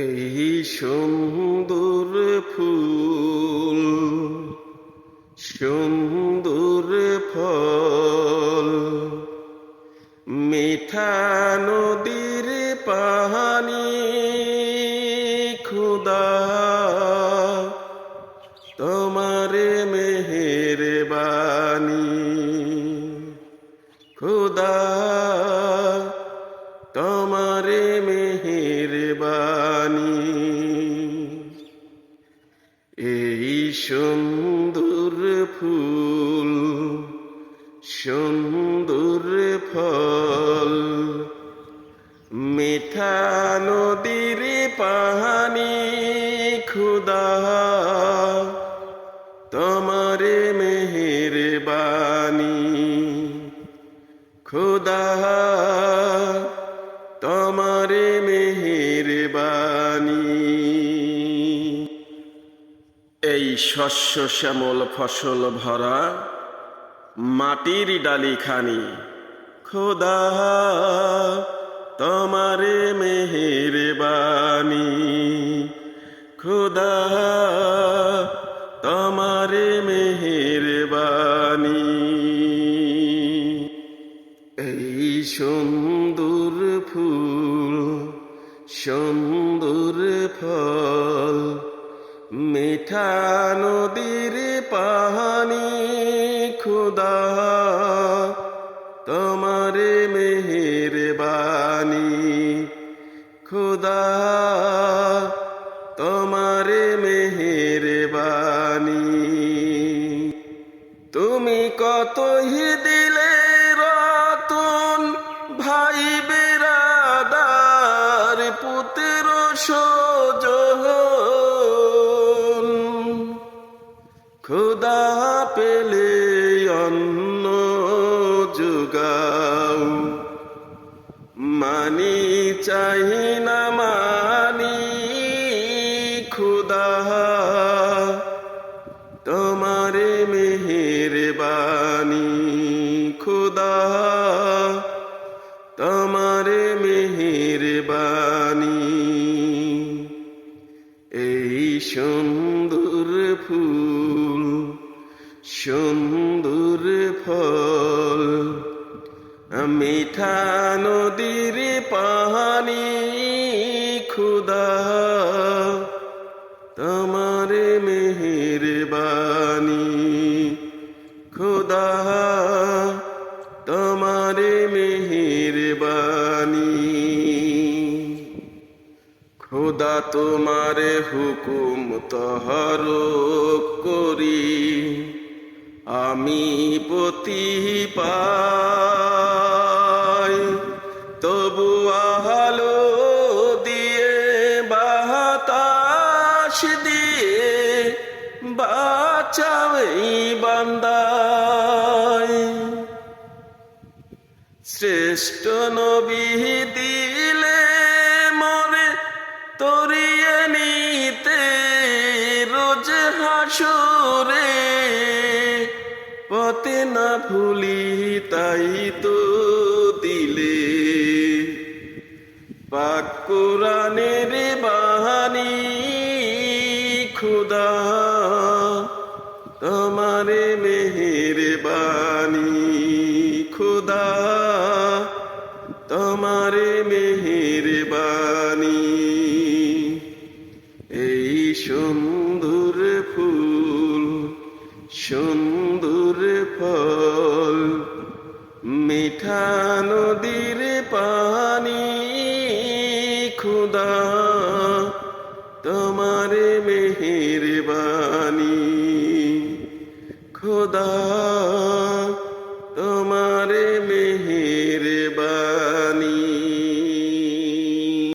এই সুন্দর ফুল, সুন্দর ফল, মিঠা নদীর পানি, খুদা তোমারে মেহেরবানি, খুদা তোমারে মেহেরবানি। এই সুন্দর ফুল, সুন্দর ফল, মিঠা নদীর পানি, খুদা তোমারে মেহেরবানি, খুদা তোমারে মেহেরবানি। এই শস্য শ্যামল ফসল ভরা মাটির ডালিখানি, খোদা তোমারে মেহেরবানি, খোদা তোমারে মেহেরবানি। এই সুন্দর ফুল, সুন্দর ফল, মিঠা নদীর পানি, খুদা তোমারে মেহেরবানি, খুদা তোমারে মেহেরবানি। তুমি কতই দিলে রতন, ভাই বেরাদার পুত্র স্বজন, খুদা পেলে অন্ন যোগাও, মানি চাই না মানি, খুদা তোমারে মেহেরবানি, খুদা তোমারে মেহেরবানি। এই সুন্দর ফুল, সুন্দর ফল, মিঠা নদীর পানি, খুদা তোমারে মেহেরবানি, খুদা তোমারে মেহেরবানি। খুদা তোমারে হুকুম তহর করি, আমি পতি পাই, তবু আলো দিয়ে বাতাস দিয়ে বাঁচাও এই বান্দায়। শ্রেষ্ঠ নবী দিলে মরে তরিয়ে নিতে রোজ হাসরে, পথে না ভুলি তাই তো দিলে পাক কোরআনের বাণী, খুদা তোমারে মেহেরবানি, খুদা তোমারে মেহেরবানি। এই সুন্দর ফুল, সুন্দর ফল, মিঠা নদীর পানি, খুদা তোমারে মেহেরবানি, খুদা তোমারে